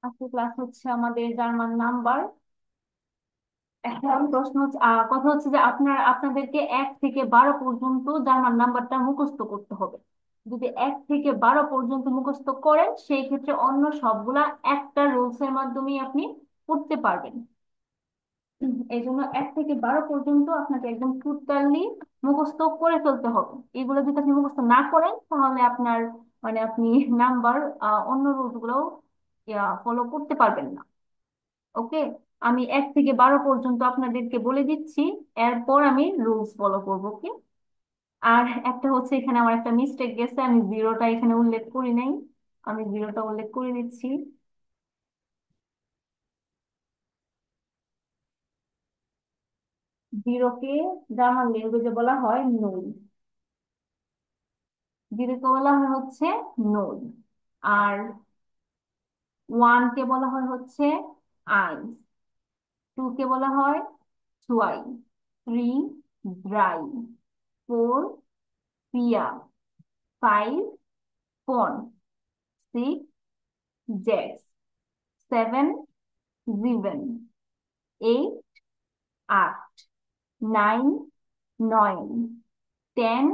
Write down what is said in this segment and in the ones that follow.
আজকে ক্লাস হচ্ছে আমাদের জার্মান নাম্বার। এখন প্রশ্ন হচ্ছে কথা হচ্ছে যে আপনাদেরকে 1 থেকে 12 পর্যন্ত জার্মান নাম্বারটা মুখস্থ করতে হবে। যদি 1 থেকে 12 পর্যন্ত মুখস্থ করেন সেই ক্ষেত্রে অন্য সবগুলা একটা রুলস এর মাধ্যমেই আপনি করতে পারবেন। এই জন্য 1 থেকে 12 পর্যন্ত আপনাকে একদম টোটালি মুখস্থ করে ফেলতে হবে। এগুলো যদি আপনি মুখস্থ না করেন তাহলে আপনার মানে আপনি নাম্বার অন্য রুলস গুলো ফলো করতে পারবেন না। ওকে, আমি 1 থেকে 12 পর্যন্ত আপনাদেরকে বলে দিচ্ছি, এরপর আমি রুলস ফলো করবো কি। আর একটা হচ্ছে এখানে আমার একটা মিস্টেক গেছে, আমি জিরোটা এখানে উল্লেখ করি নাই। আমি জিরোটা উল্লেখ করে দিচ্ছি। জিরোকে জার্মান ল্যাঙ্গুয়েজে বলা হয় নল। জিরোকে বলা হয় হচ্ছে নল। আর ওয়ান কে বলা হয় হচ্ছে আইন্স। টু কে বলা হয় ছুয়াই। থ্রি ড্রাই। ফোর পিয়া। ফাইভ পন। সিক্স জেটস। সেভেন জিভেন। এইট আট। নাইন নয়ন। টেন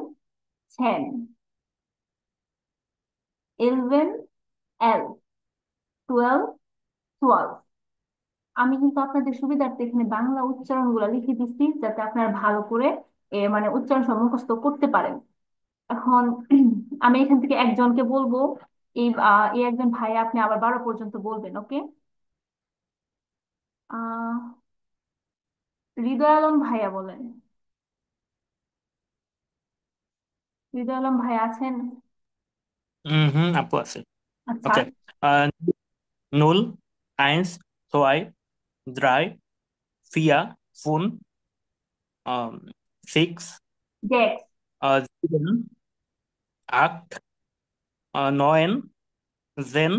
ছেন। ইলেভেন এলভ। টুয়েলভ টুয়েলভ। আমি কিন্তু আপনাদের সুবিধার্থে এখানে বাংলা উচ্চারণ গুলা লিখে দিচ্ছি যাতে আপনারা ভালো করে মানে উচ্চারণ সব মুখস্থ করতে পারেন। এখন আমি এখান থেকে একজনকে বলবো। এই একজন ভাই, আপনি আবার 12 পর্যন্ত বলবেন, ওকে? আহ হৃদয় আলম ভাইয়া বলেন। হৃদয় আলম ভাই আছেন? হুম, আপু আছে। আচ্ছা। ওকে। নুল, আইন্স, zwei, drei, vier, fünf, six, Z. sieben, acht, neun, zehn,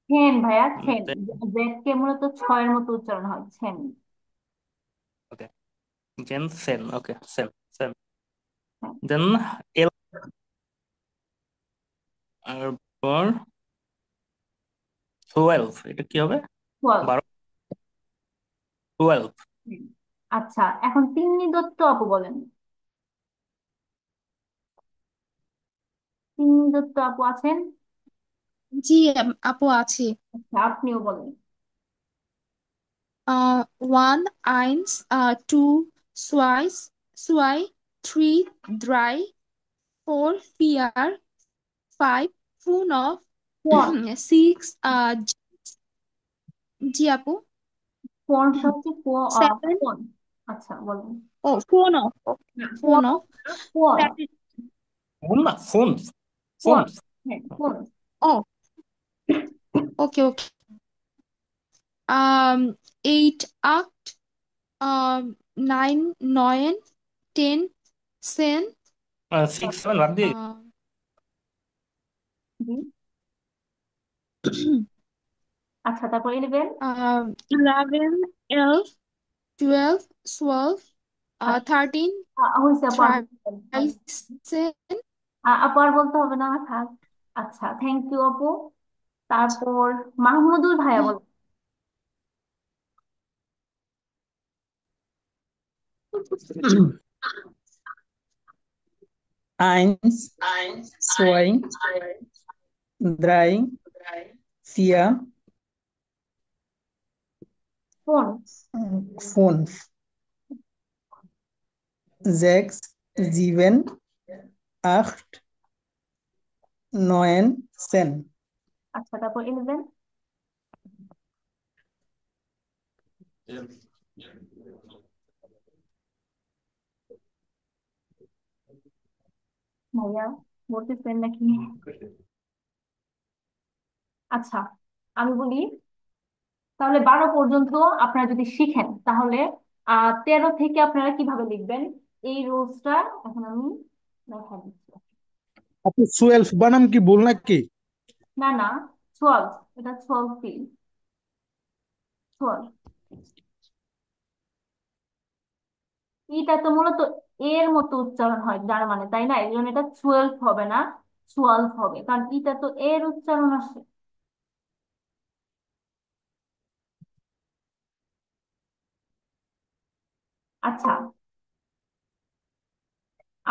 ছেন ভাইয়া, ছেন। then, জেড কে মূলত ছয়ের মতো উচ্চারণ হয়, ছেন। okay, then zehn, okay, zehn, zehn. হ্যাঁ। Then elf, পর 12, এটা কি হবে? 12। 12, 12, আচ্ছা, এখন তিন্নি দত্ত আপু বলেন। তিন্নি দত্ত আপু আছেন? জি, আপু আছি। আচ্ছা, আপনিও বলেন। ওয়ান আইন্স, টু সোয়াইস, সোয়াই, থ্রি ড্রাই, ফোর পিয়ার, ফাইভ ফুন অফ, কোন? সিক্স জি আপু, কোনটা হচ্ছে সেভেন, কোন? আচ্ছা, বলেন। ও ফোন অফ, হ্যাঁ, ফোন কোন অফ, না, কোন। ফোন না, ফোন, ফোন। কোন। হ্যাঁ, কোন। ও ওকে ওকে, এইট আট, নাইন নয়েন, টেন সেন, 6 7 বাদ দিয়ে। জি। আচ্ছা, তারপর 11। ইলেভেন, টুয়েলভ, টুয়েলভ, টুয়েলভ, আচ্ছা, থার্টিন, হয়েছে আপু, আর বলতে হবে না। ট্রাইসেন। আপু আর বলতে হবে না, থাক। আচ্ছা, থ্যাংক ইউ আপু। তারপর মাহমুদুল ভাইয়া বলেন। Eins, zwei, drei, vier, কোন? fünf, sechs, sieben, acht, neun, zehn. আচ্ছা, তারপর 11। ভাইয়া বলতেছেন নাকি? আচ্ছা, আমি বলি, তাহলে 12 পর্যন্ত আপনারা যদি শিখেন তাহলে 13 থেকে আপনারা কিভাবে লিখবেন এই রুলসটা এখন আমি দেখা দিচ্ছি। আপু 12 বানান কি ভুল নাকি? না না, 12, এটা 12 কি? 12। এটা তো মূলত এর মতো উচ্চারণ হয় জার্মানে, তাই না? এই জন্য এটা 12 হবে না, 12 হবে, কারণ এটা তো এর উচ্চারণ আসে। আচ্ছা,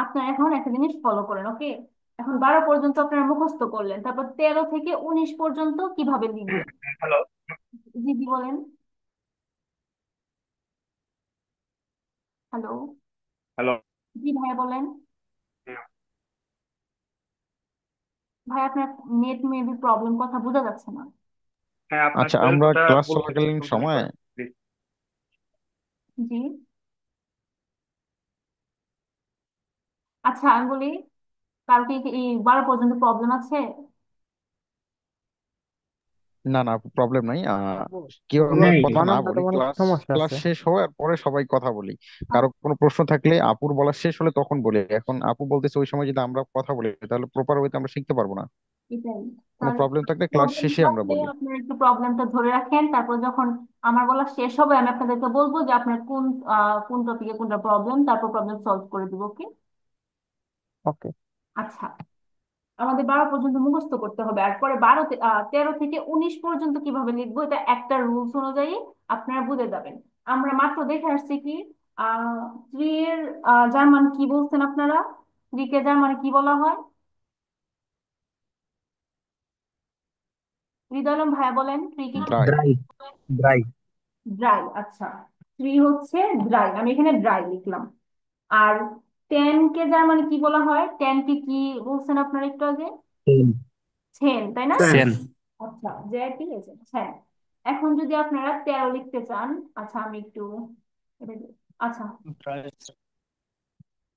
আপনারা এখন একটা জিনিস ফলো করেন, ওকে? এখন 12 পর্যন্ত আপনারা মুখস্থ করলেন, তারপর 13 থেকে 19 পর্যন্ত কিভাবে লিখবেন? হ্যালো। জি জি বলেন। হ্যালো। হ্যালো। জি ভাইয়া বলেন। ভাই আপনার নেট মেবি প্রবলেম, কথা বোঝা যাচ্ছে না। হ্যাঁ, আপনার আচ্ছা, আমরা টুয়েলভটা ক্লাস বলবেন চলাকালীন একটু জোরে সময় করে প্লিজ। জি। আচ্ছা আমি বলি, কালকে কি এই 12 পর্যন্ত প্রবলেম আছে? না না, প্রবলেম নাই। কি হয়, আমরা নেই, কথা না বানানটাতে বলি, মানে ক্লাস সমস্যা ক্লাস আছে। শেষ হওয়ার পরে সবাই কথা বলি। কারো কোনো প্রশ্ন থাকলে আপুর বলা শেষ হলে তখন বলি। এখন আপু বলতেছে ওই সময় যদি আমরা কথা বলি তাহলে প্রপার ওয়েতে আমরা শিখতে পারবো না। এটাই। কোনো তাহলে প্রবলেম থাকলে ক্লাস প্রবলেম শেষে আমরা থাকলে বলি। আপনারা একটু প্রবলেমটা ধরে রাখেন, তারপর যখন আমার বলা শেষ হবে আমি আপনাদেরকে বলবো যে আপনার কোন টপিকে কোনটা প্রবলেম, তারপর প্রবলেম সলভ করে দিব, ওকে? ওকে। আচ্ছা, আমাদের 12 পর্যন্ত মুখস্থ করতে হবে, আর পরে 13 থেকে 19 পর্যন্ত কিভাবে লিখবো এটা একটা রুলস অনুযায়ী আপনারা বুঝে যাবেন। আমরা মাত্র দেখে আসছি কি ট্রি এর জার্মান কি বলছেন আপনারা? ট্রি কে জার্মানে কি বলা হয়? হৃদয় আলম ভাইয়া বলেন, ট্রি কে কি? ড্রাই। ড্রাই। ড্রাই। ড্রাই। আচ্ছা, ট্রি হচ্ছে ড্রাই, আমি এখানে ড্রাই লিখলাম। আর টেন কে জার্মানে কি বলা হয়? টেন কে কি বলছেন আপনারা একটু আগে? সেন। ছেন, তাই না? সেন। সেন। আচ্ছা, জেড আছে, হ্যাঁ। এখন যদি আপনারা 13 লিখতে চান, আচ্ছা আমি একটু আচ্ছা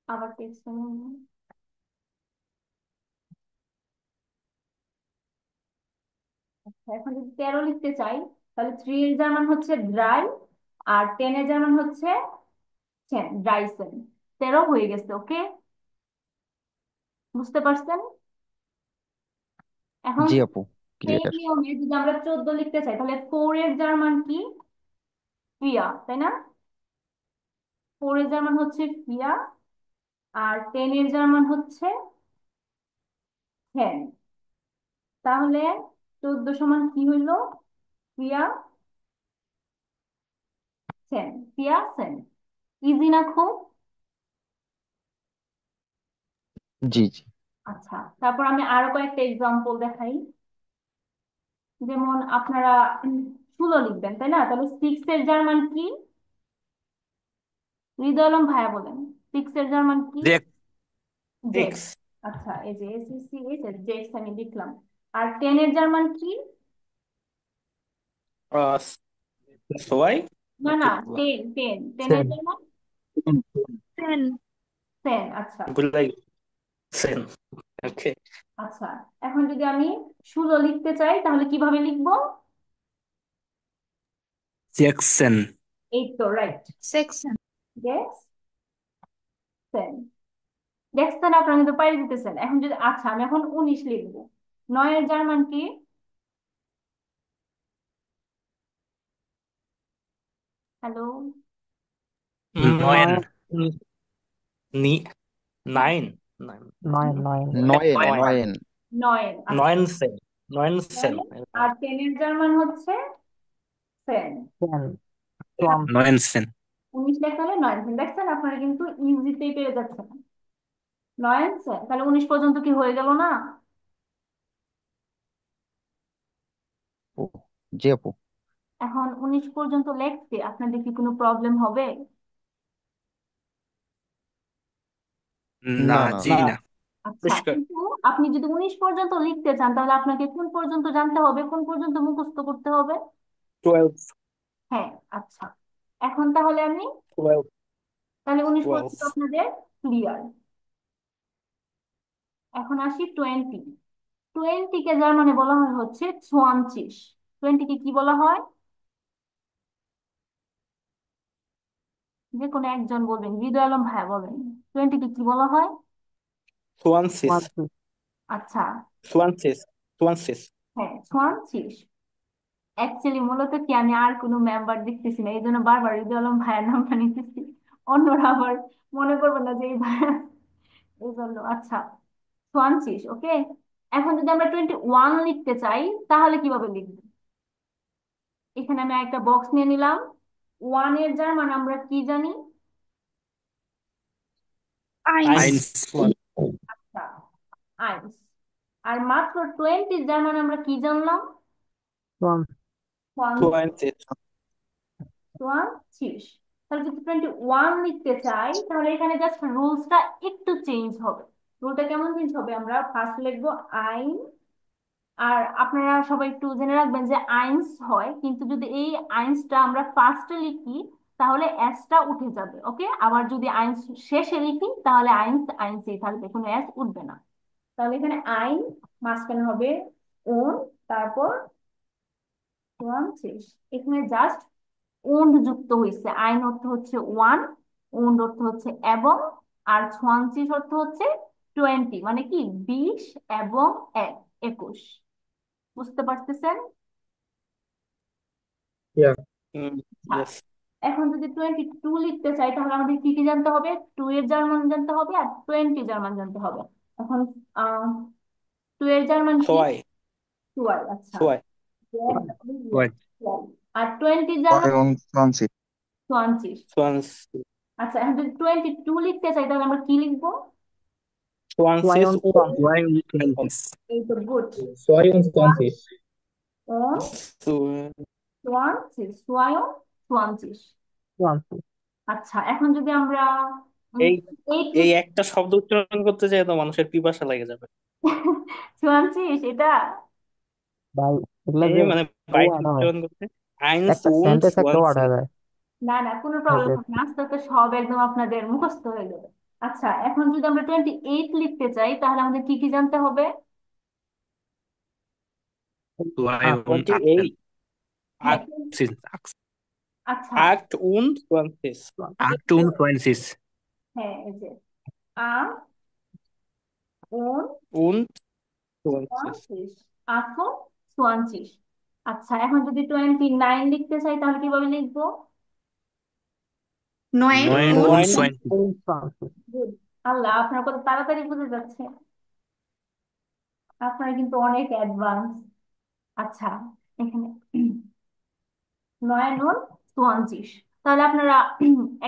আবার টেক্সট, আচ্ছা এখন যদি 13 লিখতে চাই, তাহলে 3 এর জার্মান হচ্ছে ড্রাই, আর 10 এর জার্মান হচ্ছে সেন, ড্রাইসেন। 13 হয়ে গেছে, ওকে? বুঝতে পারছেন? এখন জি আপু, সেই ক্লিয়ার। নিয়মে যদি আমরা 14 লিখতে চাই, তাহলে 4 এর জার্মান কি? ফিয়া, তাই না? 4 এর জার্মান হচ্ছে ফিয়া, আর 10 এর জার্মান হচ্ছে হ্যান। তাহলে 14 সমান কি হইলো? ফিয়া সেন, ফিয়া সেন। ইজি না খুব? জি জি। আচ্ছা, তারপর আমি আরো কয়েকটা এক্সাম্পল দেখাই। যেমন আপনারা 16 লিখবেন, তাই না? তাহলে 6 এর জার্মান কি? হৃদয় আলম ভাইয়া বলেন, 6 এর জার্মান কি? জেক। জেড। সিক্স। আচ্ছা, এই যে এসিসি এস জেড আমি লিখলাম। আর 10 এর জার্মান কি? সোয়াই না নাকি না, 10 এর সেন। জার্মান সেন। সেন। আচ্ছা। গুলাই সেন। ওকে। আচ্ছা, এখন যদি আমি 16 লিখতে চাই তাহলে কিভাবে লিখবো? জ্যাকসন। এই তো, রাইট। সেকশন। গেস সেন। দেখছেন, আপনারা কিন্তু পাই দিতেছেন। এখন যদি, আচ্ছা আমি এখন 19 লিখবো। 9 এর জার্মান কি? হ্যালো। নয়েন। নয়। নি নাইন। নাইন। নয়। নয়। নয়েন নয়েন। নয়েন। 9, আচ্ছা। নয়েন সেন। নয়েন সেন 9, এরকম। আর 10 এর জার্মান হচ্ছে সেন। সেন। সোয়াম। নয়েন সেন। 19 লেখা হলে 9 সেন। দেখছেন, আপনারা কিন্তু ইজিতেই পেয়ে যাচ্ছেন। 9 সেন, তাহলে 19 পর্যন্ত কি হয়ে গেল না? ও, জি আপু। এখন 19 পর্যন্ত লিখতে আপনাদের কি কোনো প্রবলেম হবে? না, না না জি না। না। আচ্ছা, পরিষ্কার। কিন্তু আপনি যদি 19 পর্যন্ত লিখতে চান তাহলে আপনাকে কোন পর্যন্ত জানতে হবে, কোন পর্যন্ত মুখস্থ করতে হবে? 12। হ্যাঁ। আচ্ছা, এখন তাহলে আমি, 12। তাহলে 19 12। পর্যন্ত আপনাদের ক্লিয়ার। এখন আসি 20। 20 কে জার্মানে বলা হয় হচ্ছে 20। 20 কে কি বলা হয়? যে কোনো একজন বলবেন, হৃদয় আলম ভাইয়া বলেন। 20 কে কি বলা হয়? সুয়ানসিস। সোয়াম। আচ্ছা, সুয়ানসিস। সুয়ানসিস। হ্যাঁ 20। অ্যাকচুয়ালি মূলত কি, আমি আর কোনো মেম্বার দেখতেছি না, এই জন্য বারবার হৃদয় আলম ভাইয়ের নামটা নিতেছি। অন্যরা আবার মনে করবেন না যে এই ভাইয়া, এই জন্য। আচ্ছা, 20, ওকে? এখন যদি আমরা 21 লিখতে চাই তাহলে কিভাবে লিখবো? এখানে আমি একটা বক্স নিয়ে নিলাম। 1 এর জার্মান আমরা কি জানি? Eins. Eins. One. আচ্ছা, আইনস। আর মাত্র 20 যার মানে আমরা কি জানলাম? 20, 20. 20। তাহলে যদি 21 লিখতে চাই তাহলে এখানে জাস্ট রুলসটা একটু চেঞ্জ হবে। রুলটা কেমন চেঞ্জ হবে? আমরা ফার্স্ট লিখবো আইন। আর আপনারা সবাই একটু জেনে রাখবেন যে আইনস হয়, কিন্তু যদি এই আইনসটা আমরা ফার্স্টে লিখি তাহলে এসটা উঠে যাবে। ওকে, আবার যদি আইনস শেষে লিখি তাহলে আইনস আইনসেই থাকবে, কোনো এস উঠবে না। তাহলে এখানে আইন, মাঝখানে হবে ওন, তারপর 20। এখানে জাস্ট ওন্ড যুক্ত হয়েছে। আইন অর্থ হচ্ছে ওয়ান, ওন্ড অর্থ হচ্ছে এবং, আর 20 অর্থ হচ্ছে 20, মানে কি 20 এবং 21। বুঝতে পারতেছেন? yeah, আচ্ছা, Yes. এখন যদি 22 লিখতে চাই তাহলে আমাদের কি কি জানতে হবে? 2 এর জার্মান জানতে হবে আর 20 জার্মান জানতে হবে। এখন 2 এর জার্মান কি? Zwei. 12। আচ্ছা, Zwei. 12, আর 20 জার্মান 22 20। 20. আচ্ছা, এখন যদি 22 লিখতে চাই তাহলে আমরা কি লিখবো? 20. 22, এই তো, গুড। 22, on So, 20, সোয়ায়ন 20। 20, আচ্ছা, এখন যদি আমরা এই 8 এই লিখ একটা শব্দ উচ্চারণ করতে চাই তো মানুষের পিপাসা লেগে যাবে। 20 এটা ভাই এগুলা এই যে মানে বাইক ওয়ার্ড হয়, উচ্চারণ করতে আইনস একটা উন্ড সেন্টেন্স একটা ওয়ার্ড 20। হয়ে যায়। না না, কোনো এই প্রবলেম যে হবে না, আস্তে আস্তে সব একদম আপনাদের মুখস্থ হয়ে যাবে। আচ্ছা, এখন যদি আমরা 28 লিখতে চাই তাহলে আমাদের কি কি জানতে হবে? 28. হ্যাঁ, আচ্ছা, Acht und 20. হ্যাঁ, এই যে আ ওন Und 20. 20, আঠো 20। আচ্ছা, এখন যদি 29 লিখতে চাই তাহলে কিভাবে লিখবো? 9 und 9. 20, Good. আল্লাহ, আপনার কত তাড়াতাড়ি বুঝে যাচ্ছে, আপনারা কিন্তু অনেক অ্যাডভান্স। আচ্ছা, এখানে 9 আর 20। তাহলে আপনারা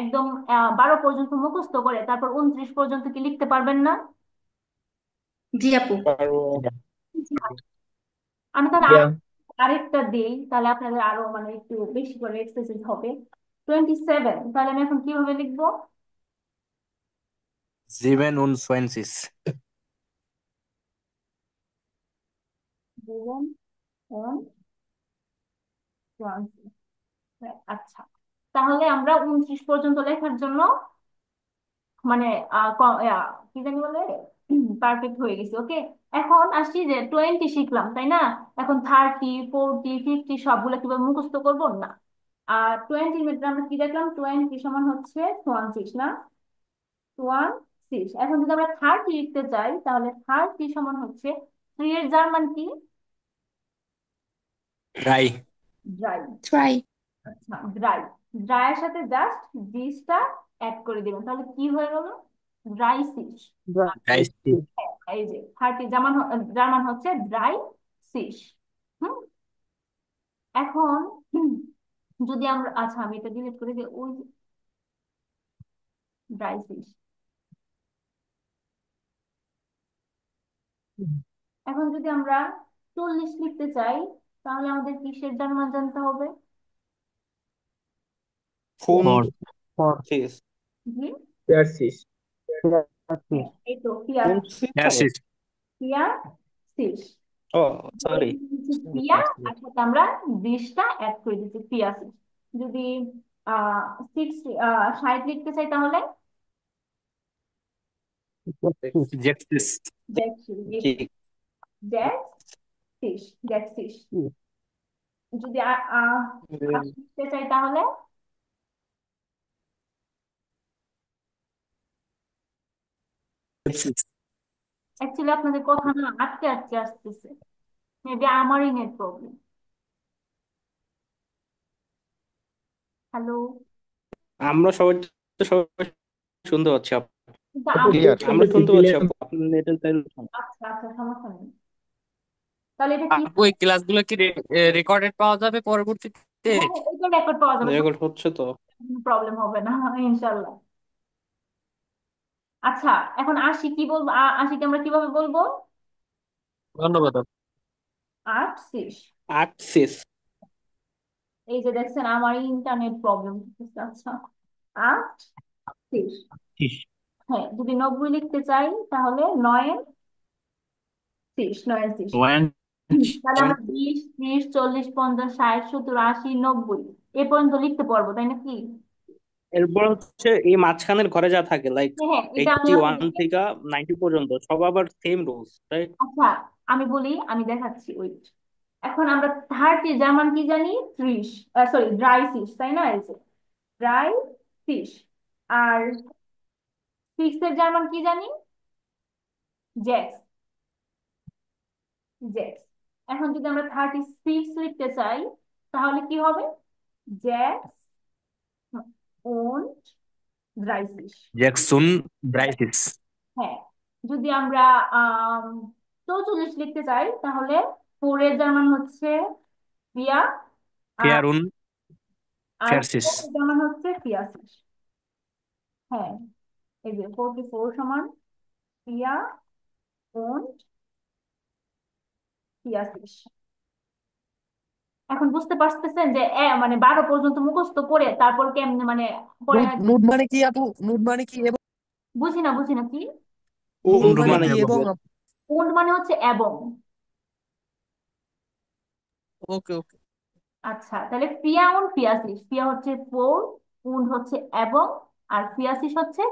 একদম 12 পর্যন্ত মুখস্থ করে তারপর 29 পর্যন্ত কি লিখতে পারবেন না? জি আপু। আমি তাহলে yeah, আরেকটা দেই, তাহলে আপনাদের আরো মানে একটু বেশি করে এক্সারসাইজ হবে। 27, তাহলে আমি এখন কিভাবে লিখবো? 27. 7 আচ্ছা, তাহলে আমরা 29 পর্যন্ত লেখার জন্য মানে কি জানি বলে পারফেক্ট হয়ে গেছে। ওকে, এখন আসছি যে 20 শিখলাম তাই না? এখন 30, 40, 50 সবগুলো কিভাবে মুখস্থ করবো না। আর 20 মিটার আমরা কি দেখলাম? 20 সমান হচ্ছে 20 না? 20। এখন যদি আমরা 30 লিখতে চাই তাহলে 30 সমান হচ্ছে 3 এর জার্মান কি? 3. ড্রাই। Try. আচ্ছা, ড্রাই। ড্রাইয়ের সাথে জাস্ট ডিসটা অ্যাড করে দিবেন, তাহলে কি হয়ে গেল? Dry cis. 20, এই যে 30 জার্মান জার্মান হচ্ছে ড্রাই সিস। হুম, এখন যদি আমরা, আচ্ছা আমি এটা ডিলিট করে দিই, ওই ড্রাই সিস। এখন যদি আমরা 40 লিখতে চাই তাহলে আমাদের কিসের জার্মান জানতে হবে? 50. 40, জি, 40, হ্যাঁ, এই তো পিয়া, 50. পিয়া সিস। Oh, sorry. পিয়া, আর সাথে আমরা 20টা অ্যাড করে দিচ্ছি, পিয়া সিস। যদি 60 লিখতে চাই তাহলে 6. কি- জ্যাকসিস। যদি লিখতে চাই তাহলে অ্যাকচুয়ালি আপনাদের কথা না আটকে আটকে আসতেছে, মেবি আমারই নেট প্রবলেম। হ্যালো, আমরা সবাই তো সবাই শুনতে পাচ্ছি কিন্তু ক্লিয়ার। আমরা শুনতে পাচ্ছি আপনার নেটের তাই আচ্ছা আচ্ছা, সমস্যা নেই। তাহলে এটা কি? আপু এই ক্লাসগুলো কি রেকর্ডেড পাওয়া যাবে পরবর্তীতে? হ্যাঁ, এটা রেকর্ড পাওয়া যাবে, রেকর্ড হচ্ছে তো। প্রবলেম হবে না ইনশাল্লাহ। আচ্ছা, এখন আশি কি বলবো? আশিকে আমরা কিভাবে বলবো? ধন্যবাদ। আটত্রিশ। আটত্রিশ। এই যে দেখছেন আমার ইন্টারনেট প্রবলেম। আচ্ছা, আটত্রিশ। হ্যাঁ, যদি 90 লিখতে চাই তাহলে নয় ত্রিশ, নয় ত্রিশ। ওয়ান তাহলে আমরা 20, 30, 40, 50, 60, 70, 80, 90 এ পর্যন্ত লিখতে পারবো, তাই নাকি? এরপর হচ্ছে এই মাঝখানের ঘরে যা থাকে লাইক হ্যাঁ হ্যাঁ, এটা আমি 81 থেকে 90 পর্যন্ত সব আবার সেম রুলস, রাইট? আচ্ছা, আমি বলি, আমি দেখাচ্ছি, ওইট। এখন আমরা 30 জার্মান কি জানি? 30, সরি, ড্রাই ফিশ, তাই না? এই যে ড্রাই ফিশ। আর 6 এর জার্মান কি জানি? জ্যাক্স, জ্যাক্স। এখন যদি আমরা 36 লিখতে চাই তাহলে কি হবে? জ্যাক্স und ড্রাই ফিশ। জ্যাকসন ব্রাইসিস। হ্যাঁ, যদি আমরা আহ 44 লিখতে চাই তাহলে 4 এর জার্মান হচ্ছে পিয়া, আর ফেয়ারুন আর ফেয়ারসিস। 4 এর জার্মান হচ্ছে পিয়াসিস। হ্যাঁ, এই যে 44 সমান পিয়া und পিয়াসিস। এখন বুঝতে পারতেছেন যে মানে 12 পর্যন্ত মুখস্থ করে তারপর কেমনে মানে পরে। নুড মানে কি আপু? নুড মানে কি এবং? বুঝি না, বুঝি না কি? নুড উন্ড মানে মানে কি কি এবং? বলো? und মানে হচ্ছে এবং। ওকে ওকে। আচ্ছা, তাহলে পিয়া und পিয়াসিস। পিয়া হচ্ছে 4, und হচ্ছে এবং, আর পিয়াসিস হচ্ছে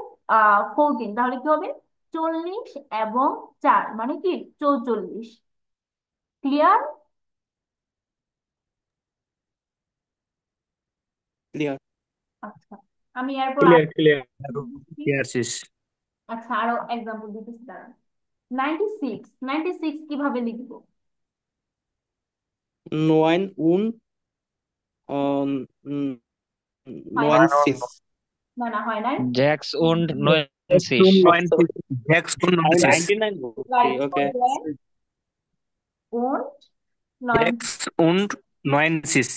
14। তাহলে কি হবে? 40 এবং 4 মানে কি? 44। ক্লিয়ার? ক্লিয়ার। আচ্ছা, আমি এরপর ক্লিয়ার ক্লিয়ার। ফেয়ারসিস। আচ্ছা, আরো এক্সাম্পল দিতেছি, দাঁড়ান। 96, 96 কিভাবে লিখবো? 9 und হয় না, 90। না না, হয় নাই। Jacks und 90। জ্যাকসন আমি নয়েসিস। 99 বলছি, রাইট, ওকে। und 9। জ্যাকস und নয়েসিস।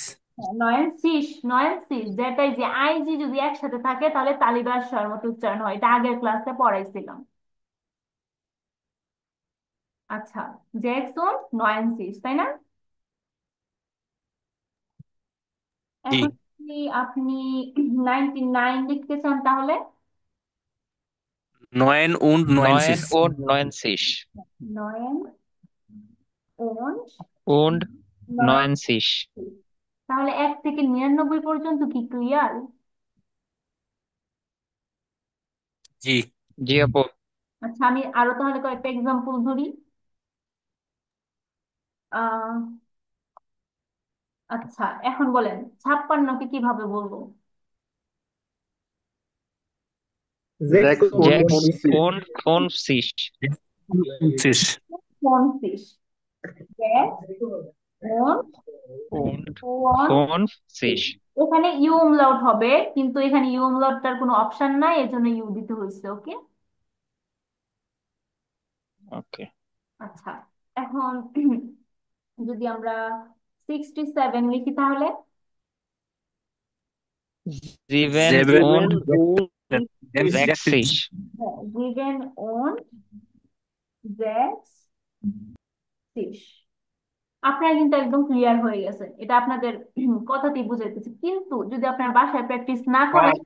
নয়ন শীষ, নয়ন শীষ, যেটাই যে আইজি যদি একসাথে থাকে তাহলে তালিবাস স্বর মতো উচ্চারণ হয়, এটা আগের ক্লাসে পড়াইছিলাম। আচ্ছা, জ্যাকসন নয়ন শীষ, তাই না? জি। এখন যদি আপনি 99 লিখতে চান তাহলে নয়েন und 9 নয়েনসিস। und 90 নয়ন und und নয়ন। 90। তাহলে 1 থেকে 99 পর্যন্ত কি ক্লিয়ার? জি। জি আপু। আচ্ছা, আমি আরো তাহলে কয়েকটা এক্সাম্পল ধরি। আহ আচ্ছা, এখন বলেন 56 কে কিভাবে বলবো? Sechs und জ্যাক্স 50. und 50। নয়েনসিস। 50, sechs und und one। 50। এখানে ইউ umlaut হবে, কিন্তু এখানে ইউ umlautটার কোনো অপশন নাই, এর জন্য ইউ দিতে হয়েছে। ওকে, ওকে। আচ্ছা। এখন যদি আমরা 67 লিখি তাহলে 7 7 und und 60। given und sechs। আপনারা কিন্তু একদম ক্লিয়ার হয়ে গেছেন, এটা আপনাদের কথাতেই বুঝাইতেছে। কিন্তু যদি আপনার বাসায় প্র্যাকটিস না করেন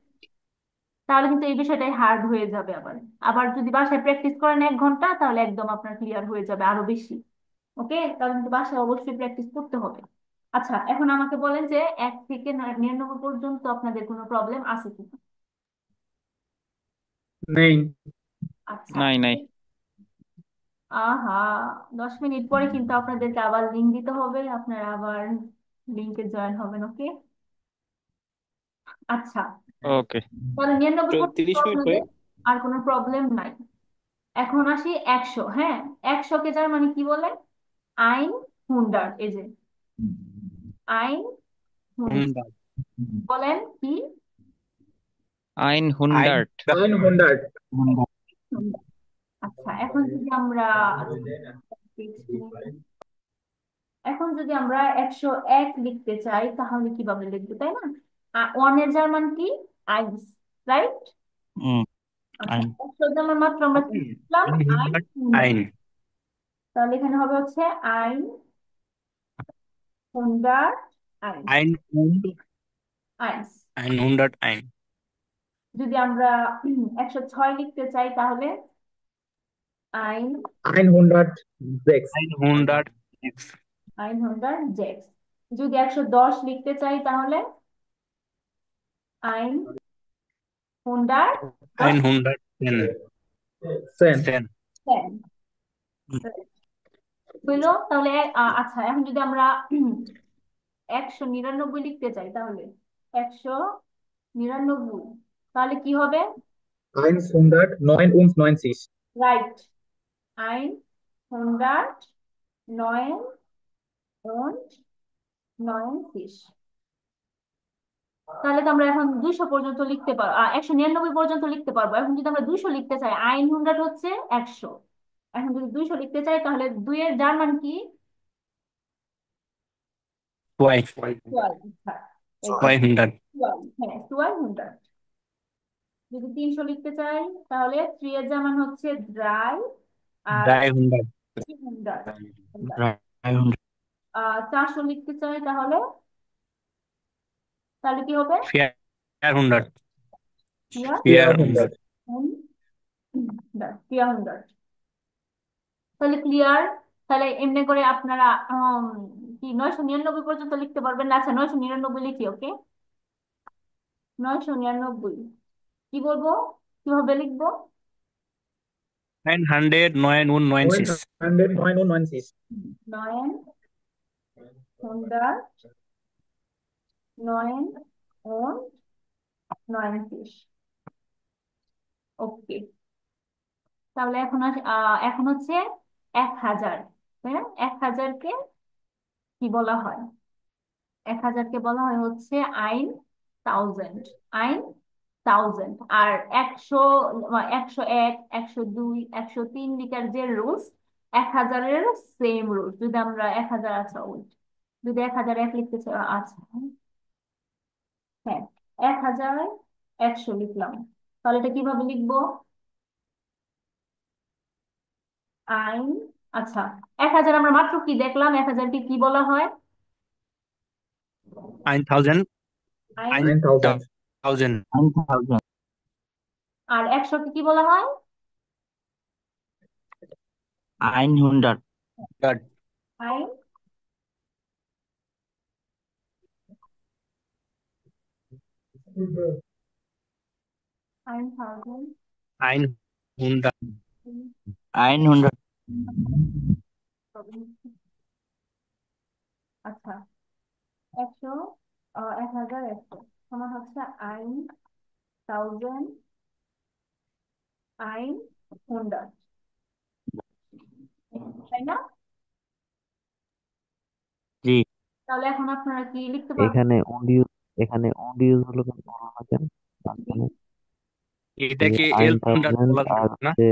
তাহলে কিন্তু এই বিষয়টাই হার্ড হয়ে যাবে। আবার আবার যদি বাসায় প্র্যাকটিস করেন 1 ঘন্টা তাহলে একদম আপনার ক্লিয়ার হয়ে যাবে আরো বেশি। ওকে, তাহলে কিন্তু বাসায় অবশ্যই প্র্যাকটিস করতে হবে। আচ্ছা, এখন আমাকে বলেন যে 1 থেকে 99 পর্যন্ত আপনাদের কোনো প্রবলেম আছে কিনা? নেই। আচ্ছা, নাই নাই। আহা, 10 মিনিট পরে কিন্তু আপনাদেরকে আবার লিঙ্ক দিতে হবে, আপনারা আবার লিঙ্কে জয়েন হবেন। ওকে, আচ্ছা, ওকে। তাহলে 99 পর্যন্ত 30 মিনিট পরে। আপনাদের আর কোনো প্রবলেম নাই। এখন আসি 100। হ্যাঁ, 100 কে যার মানে কি বলে? আইন হুন্ডার। এই যে আইন হুন্ডার, বলেন কি? 100। 100. আচ্ছা, এখন যদি আমরা এখন যদি আমরা 101 লিখতে চাই তাহলে কিভাবে লিখবো, তাই না? ওয়ানের জার্মান কি? আইন্স, রাইট? হুম। আচ্ছা, আইন 100 জামার মাত্র আমরা কি লিখলাম? আইন হুন্ডার্ট হুন্ডার্ট। আইন তাহলে এখানে হবে হচ্ছে আইন হুন্ডার্ট আইনস। আইন হুন্ড আইনস। আইন হুন্ডার্ট আইন যদি আমরা 106 লিখতে চাই তাহলে আইন 106. আইন হুন্ডার্ট এক্স আইন হুন্ডার্ট জেক্স। যদি 110 লিখতে চাই তাহলে আইন হুন্ডার্ট আইন হুন্ডার্ট টেন Sen. সেন টেন। হইলো তাহলে আচ্ছা, এখন যদি আমরা 199 লিখতে চাই তাহলে 199 তাহলে কি হবে? 199. রাইট, আইন হুন্ডার্ট নয়েন und 90। তাহলে তো আমরা এখন 200 পর্যন্ত লিখতে পারবো, 199 পর্যন্ত লিখতে পারবো। এখন যদি আমরা 200 লিখতে চাই, আইন হুন্ডার্ট হচ্ছে 100। এখন যদি 200 লিখতে চাই তাহলে 2 এর জার্মান কি? ওয়াই টুয়েলভ। এই যে ওয়াই হুন্ডার্ট 12, হ্যাঁ 1200। যদি 300 লিখতে চাই তাহলে 3 এর জার্মান হচ্ছে ড্রাই, আর ড্রাই হুন্ডার্ট হুন্ডার্ট। ড্রাই হুন্ডার্ট 400 লিখতে চাই তাহলে তাহলে কি হবে? ফেয়ার হুন্ডার্ট ক্লিয়ার ফেয়ার Yeah, হুন্ডার্ট 100. ক্লিয়ার। তাহলে ক্লিয়ার। তাহলে এমনি করে আপনারা কি 999 পর্যন্ত লিখতে পারবেন না? আচ্ছা, 999 লিখি। ওকে, 999 কি বলবো, কিভাবে লিখবো? 999 999. নয়ন হুন্ডার নয়ন ওন 90। ওকে, তাহলে এখন হচ্ছে 1000, তাই না? 1000কে কি বলা হয়? 1000কে বলা হয় হচ্ছে আইন থাউজেন্ড। আইন থাউজেন্ড। আর 100, 101, 102, 103 লিটার যে রুলস, 1000-এর সেম রুলস। যদি আমরা 1000, আচ্ছা ওই যদি 1001 লিখতে চাই, আচ্ছা হ্যাঁ 1100 লিখলাম, তাহলে এটা কিভাবে লিখবো? আইন, আচ্ছা 1000 আমরা মাত্র কি দেখলাম, 1000কে কি বলা হয়? আইন থাউজেন্ড আইন। আইন 9,000. থাউজেন্ড আর 100কে কি বলা হয়? আইন হুন্ডার্ট আইন। আইন থাউজেন্ড। আইন হুন্ডার্ট আইন হুন্ডার্ট আচ্ছা, 100, 1100 সমান হচ্ছে আইন থাউজেন্ড আইন হুন্ডার্ড, তাই না? জি তাহলে এখন আপনারা কি লিখতে পারবেন? এখানে হলো কেন বলা হয় কেন মাঝখানে? এই যে এটাকে আইন এল হুন্ডার্ট থাউজেন্ড বলা আর যাবে না হচ্ছে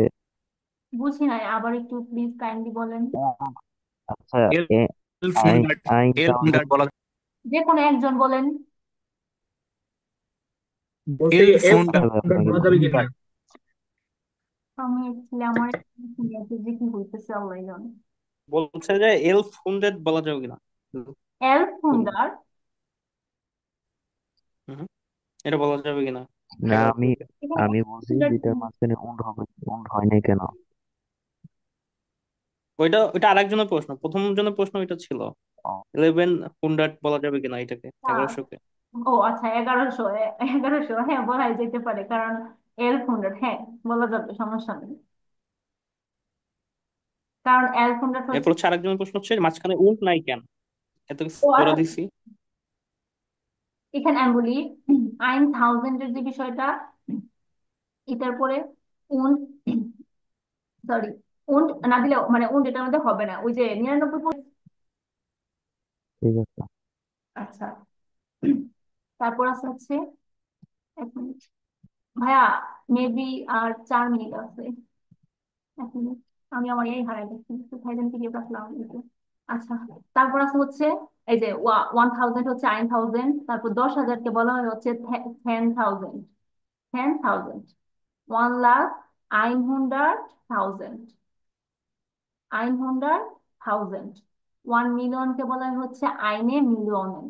বুঝি নাই, আবার একটু প্লিজ কাইন্ডলি বলেন। উম, আচ্ছা এল এ, আইন হুন্ডার্ট আইন এল থাউজেন্ড হুন্ডার্ট বলা যে কোনো একজন বলেন। বলছি এল F100 হুন্ডার্ট বলা যাবে কিনা? হুন্ডার্ট আমি actually আমার যে কি হইতেছে আল্লাহ জানে। বলছে যে এলফ হুন্ড্রেড বলা যাবে কিনা। এলফ হুন্ডার্ড। হুম, এটা বলা যাবে কিনা। না একবার আমি এখানে আমি বলছি হুন্ডার্ড যেটার মাঝখানে উন্ড হবে উন্ড হয় নাই কেন? ওইটা আরেকজনের প্রশ্ন, প্রথম জনের প্রশ্ন এটা ছিল ও 1100 বলা যাবে কিনা এটাকে, 1100-কে। ও আচ্ছা, 1100, 1100 হ্যাঁ বলাই যেতে পারে, কারণ এলফ হুন্ডার্ড হ্যাঁ বলা যাবে, সমস্যা নেই। কারণ এলফ হুন্ডার্ড হচ্ছে, এরপর হচ্ছে আরেকজনের প্রশ্ন হচ্ছে মাঝখানে উন্ট নাই কেন, এত কিছু ও করে আচ্ছা দিছি। এখানে আমি বলি, আইন থাউজেন্ডের যে বিষয়টা, এটার পরে উন, সরি উন্ড না দিলে মানে উন্ড এটার মধ্যে হবে না, ওই যে 99। ঠিক আছে। আচ্ছা, তারপর আছে হচ্ছে, এক মিনিট ভাইয়া, মেবি আর 4 মিনিট আছে। 1 মিনিট, আমি আমার এই হারাই গেছি, তো ভাইজান কি দিয়ে রাখলাম একটু। আচ্ছা, তারপর আছে হচ্ছে এই যে 1000 হচ্ছে আইন থাউজেন্ড, তারপর 10,000-কে বলা হয় হচ্ছে 10,000। 10,000 1,100,000, 100,000। 1 মিলিয়নকে বলা হচ্ছে আইনে মিলিয়নেন,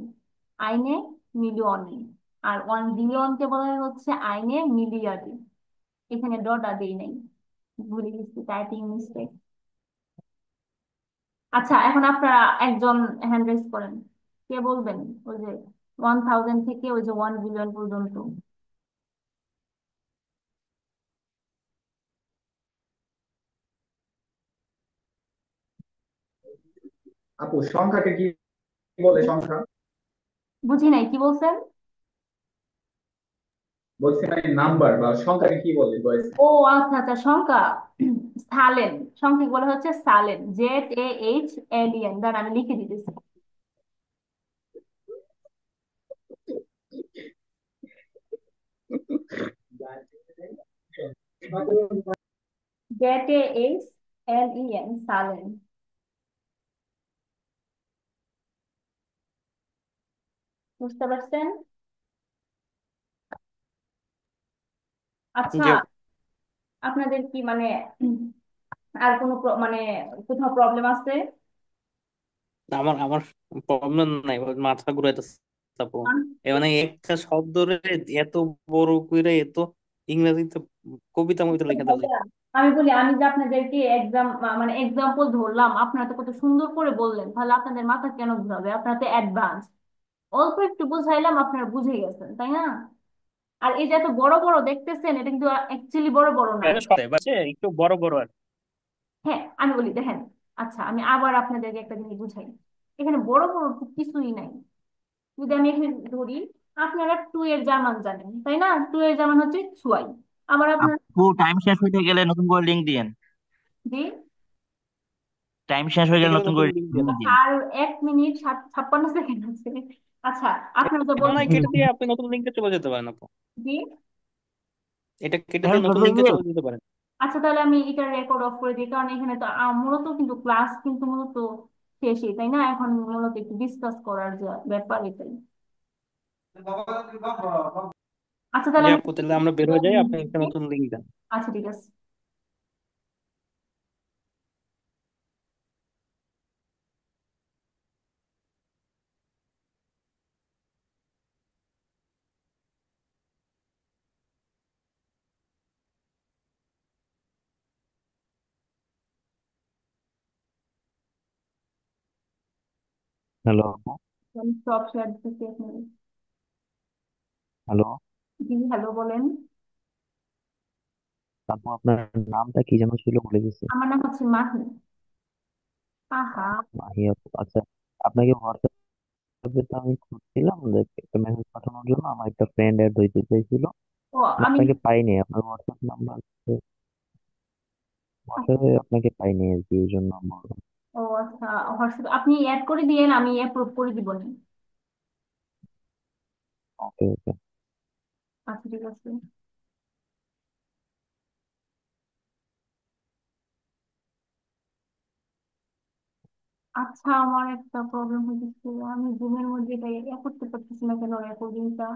আইনে মিলিয়নেন। আর 1 বিলিয়নকে বলা হচ্ছে আইনে মিলিয়ার্ডে। এখানে ডট আর দেই নাই, ভুলে গেছি, টাইপিং মিস্টেক। আচ্ছা, এখন আপনারা একজন হ্যান্ড রেজ করেন, কে বলবেন ওই যে 1,000 থেকে ওই যে 1 বিলিয়ন পর্যন্ত। আপু সংখ্যাকে কি বলে? সংখ্যা বুঝি নাই, কি বলছেন? বলছি মানে নাম্বার বা সংখ্যাকে কি বলে বয়স? ও আচ্ছা আচ্ছা, সংখ্যা। সালেন, সংখ্যা বলা হচ্ছে সালেন, ZAHLEN। দাঁড়ান আমি লিখে দিতেছি। ZAHLEN, সালেন। বুঝতে পারছেন? আচ্ছা, জি আপু। আপনাদের কি মানে আর কোনো মানে কোথাও প্রবলেম আছে? আমার আমার প্রবলেম নাই, ওই মাথা ঘুরাইতেছে আপু। এ মানে একটা শব্দরে এত বড় কইরা এত ইংরেজিতে কবিতা মতো লেখা দেওয়া যায়। আমি বলি, আমি যে আপনাদেরকে এক্সাম মানে এক্সাম্পল ধরলাম, আপনারা তো কত সুন্দর করে বললেন, তাহলে আপনাদের মাথা কেন ঘুরাবে? আপনারা তো অ্যাডভান্স। অল্প একটু বুঝাইলাম, আপনারা বুঝে গেছেন, তাই না? আর এই যে এত বড় বড় দেখতেছেন, এটা কিন্তু অ্যাকচুয়ালি বড় বড় না। এটা সরে বাসে একটু বড় বড় আর হ্যাঁ, আমি বলি দেখেন। আচ্ছা, আমি আবার আপনাদেরকে একটা জিনিস বুঝাই। এখানে বড় বড় তো কিছুই নাই। যদি আমি এখানে ধরি, আপনারা টু এর জার্মান জানেন, তাই না? টু এর জার্মান হচ্ছে ছুয়াই। আবার আপনার আপু টাইম শেষ হয়ে গেলে নতুন করে লিঙ্ক দিয়েন। জি। টাইম শেষ হয়ে গেলে এখানে নতুন নতুন করে লিঙ্ক দিয়ে লিঙ্ক দেন। আচ্ছা, দিয়েন। আর 1 মিনিট 56 সেকেন্ড আছে। আচ্ছা, আপনারা তো মনে হয় বলছেন। কেটে দিয়ে আপনি নতুন লিঙ্কে চলে যেতে পারেন আপু। জি। এটা কেটে হ্যাঁ দিয়ে নতুন লিঙ্কে চলে যেতে পারেন। আচ্ছা, তাহলে আমি এটা রেকর্ড অফ করে দিই, কারণ এখানে তো মূলত কিন্তু ক্লাস কিন্তু মূলত শেষই, তাই না? এখন মূলত একটু ডিসকাস করার যে ব্যাপার এটাই। আচ্ছা, তাহলে জি আমি। আপু, তাহলে আমরা বের হয়ে যাই, আপনি একটা নতুন লিঙ্ক দেন। আচ্ছা, ঠিক আছে। হ্যালো আপু। আমি সব শেয়ার দিতেছি আপনাদের। হ্যালো জি, হ্যালো, বলেন। আপু, আপনার নামটা কি যেন ছিল, ভুলে গেছি। আমার নাম হচ্ছে মাহি। আহা। মাহি আপু, আচ্ছা। আপনাকে হোয়াটসঅ্যাপে তো আমি খুঁজছিলাম যে একটা মেসেজ পাঠানোর জন্য, আমার একটা ফ্রেন্ড অ্যাড হইতে চাইছিল। ও আমি। আপনাকে পাইনি, আপনার হোয়াটসঅ্যাপ নাম্বার, হোয়াটসঅ্যাপে আপনাকে পাইনি আর কি, এই জন্য বললাম। ও আচ্ছা, হোয়াটসঅ্যাপ আপনি অ্যাড করে দিয়েন, আমি অ্যাপ্রুভ করে দিব নি। ওকে ওকে। আচ্ছা, ঠিক আছে। আচ্ছা, আমার একটা প্রবলেম হয়েছে, আমি ঘুমের মধ্যে এটা ইয়ে করতে পারতেছি না কেন, রেকর্ডিংটা।